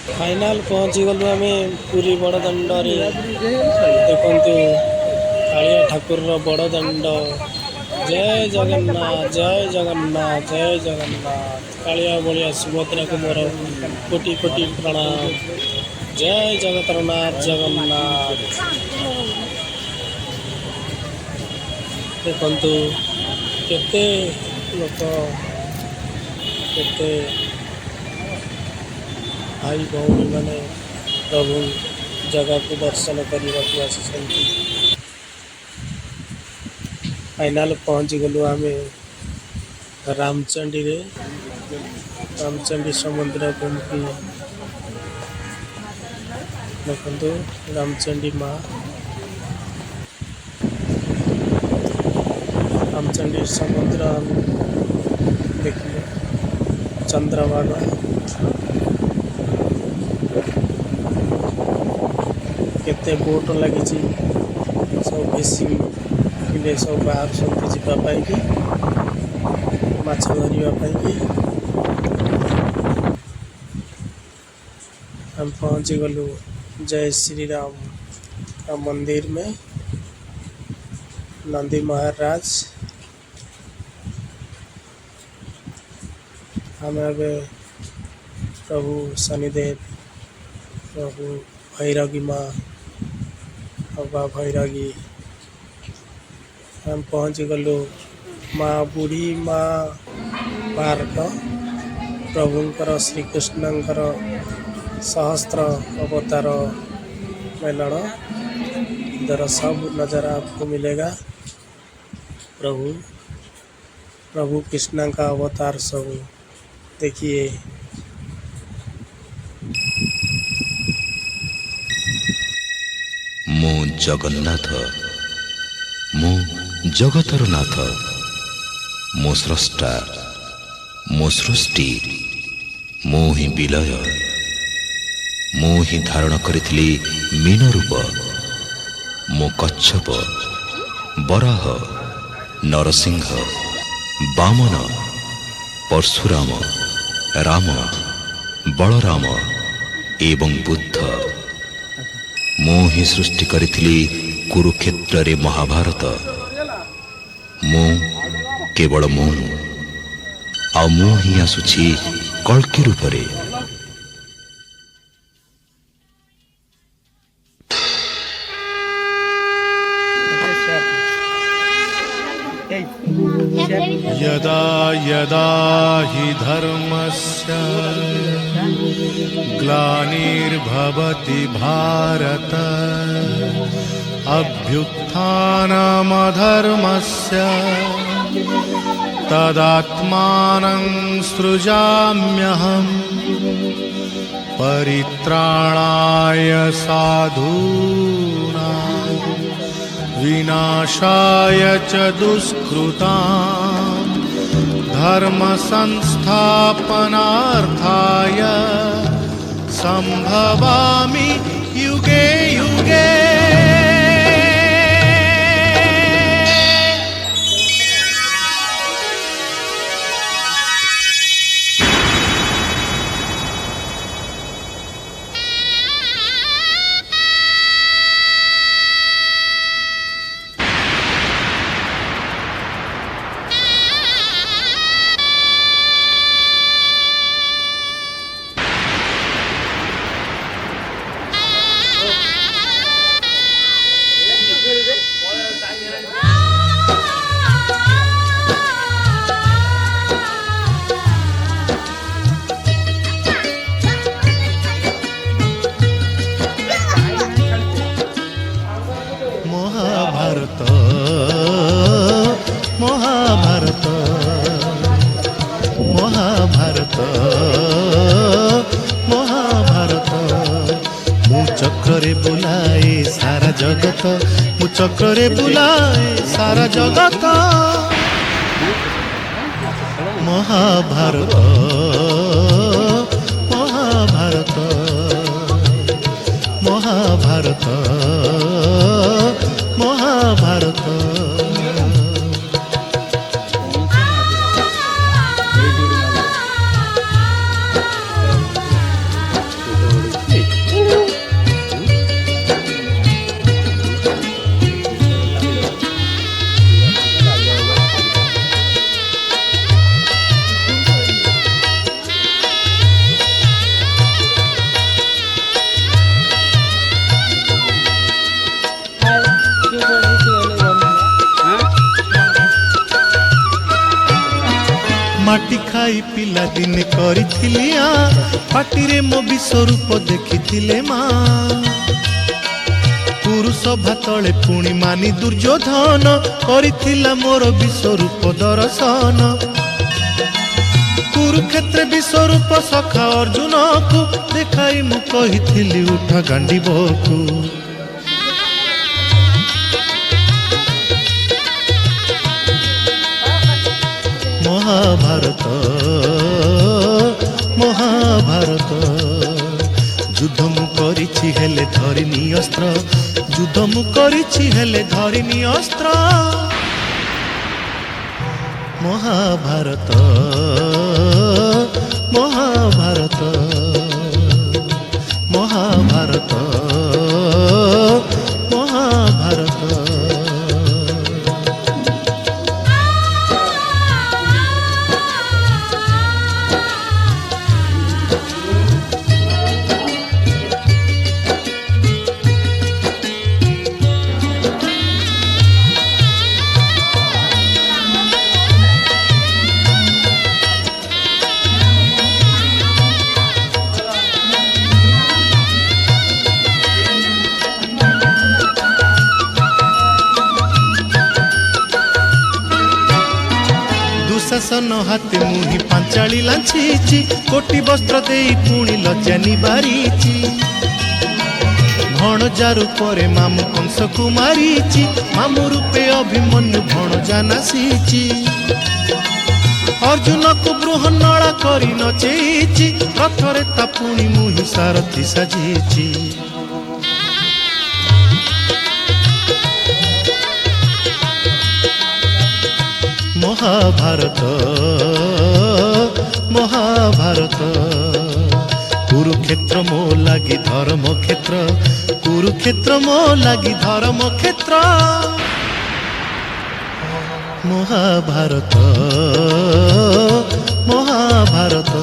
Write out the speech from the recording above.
Final पहुँची गलु आम पुरी बड़दाण्ड देखु कालिया ठाकुर बड़दाण्ड जय जगन्नाथ जय जगन्नाथ जय जगन्नाथ कालिया बलिया सुभद्रा को मोर कोटि कोटि प्रणाम जय जगतरनाथ जगन्नाथ देखु केते लोक केते भाई भौणी मैंने प्रभु जगह को दर्शन करने आसी फाइनाल पहुँची गलु आम रामचंडी रे रामचंडी समुद्र गुमकी देखु रामचंडी माँ रामचंडी समुद्र देखिए चंद्रभागा केते बोट लगी सब फिशिंग पिले सब बाहर जावाई कि माछ धरवाई हम पहुँची गलु जय श्री राम का मंदिर में नंदी महाराज हम प्रभु शनिदेव प्रभु भैरवी माँ बाबा भैरवी हम पहुँच गलु माँ बुढ़ी माँ पार्क प्रभुंकर श्रीकृष्णंकर सहस्त्र अवतार मेलण इधर सब नज़ारा आपको मिलेगा। प्रभु कृष्ण का अवतार सब देखिए। मो जगन्नाथ मो जगतर नाथ मो स्रष्टा मो सृष्टि मो ही विलय मो ही धारण करिथिली मीन रूप मो कच्छप बराह नरसिंह वामन परशुराम राम बलराम एवं बुद्ध मो ही सृष्टि करिथिली कुरुक्षेत्र रे महाभारत मो केवल मो आ मो ही आसुछि कल्कि रूप रे। यदा यदा हि धर्मस्य ग्लानिर्भवति भारत अभ्युत्थानमधर्मस्य तदात्मानं सृजाम्यहम् परित्राणाय साधूनां विनाशाय च दुष्कृतां धर्म संस्थापनार्थाय संभवामि युगे युगे। महाभारत महाभारत महाभारत मु चक्रे बुलाए सारा जगत मु चक्रे बुलाए सारा जगत महाभारत महाभारत महाभारत महाभारत ଖାଇ ପିଲା ଦିନେ କରିଥିଲି ପାଟିରେ ମୋ ବିଶ୍ୱରୂପ ଦେଖିଥିଲେ ମା ପୁରୁଷ ଭାତଳେ ପୁଣି ମାନି ଦୁର୍ଯ୍ୟୋଧନ କରିଥିଲା ମୋର ବିଶ୍ୱରୂପ ଦର୍ଶନ କୁରୁକ୍ଷେତ୍ରେ ବିଶ୍ୱରୂପ ସଖା ଅର୍ଜୁନକୁ ଦେଖାଇ ମୁଁ କହିଥିଲି ଉଠ ଗାଣ୍ଡିବକୁ ମହାଭାରତ ମହାଭାରତ ଯୁଦ୍ଧ ମୁଁ କରିଛି ହେଲେ ଧରିନି ଅସ୍ତ୍ର ଯୁଦ୍ଧ ମୁଁ କରିଛି ହେଲେ ଧରିନି ଅସ୍ତ୍ର ମହାଭାରତ ମହାଭାରତ ମହାଭାରତ ମହାଭାରତ ଶାସନ ହାତେ ମୁହିଁ ପାଞ୍ଚାଳି ଲାଞ୍ଛିଛି କୋଟି ବସ୍ତ୍ର ଦେଇ ପୁଣି ଲଜ୍ଜା ନିବାରିଛି ଭଣଜା ରୂପରେ ମାମୁ କଂସକୁ ମାରିଛି ମାମୁ ରୂପେ ଅଭିମନ୍ୟୁ ଭଣଜା ନାସିଛି ଅର୍ଜୁନକୁ ବୃହନ୍ନଳା କରି ନଚେଇଛି ରଥରେ ତା ପୁଣି ମୁହିଁ ସାରଥି ସାଜିଛି মহাভারত মহাভারত কুরুক্ষেত্র মো লাগি ধর্মক্ষেত্র কুরুক্ষেত্র মো লাগি ধর্মক্ষেত্র মহাভারত মহাভারত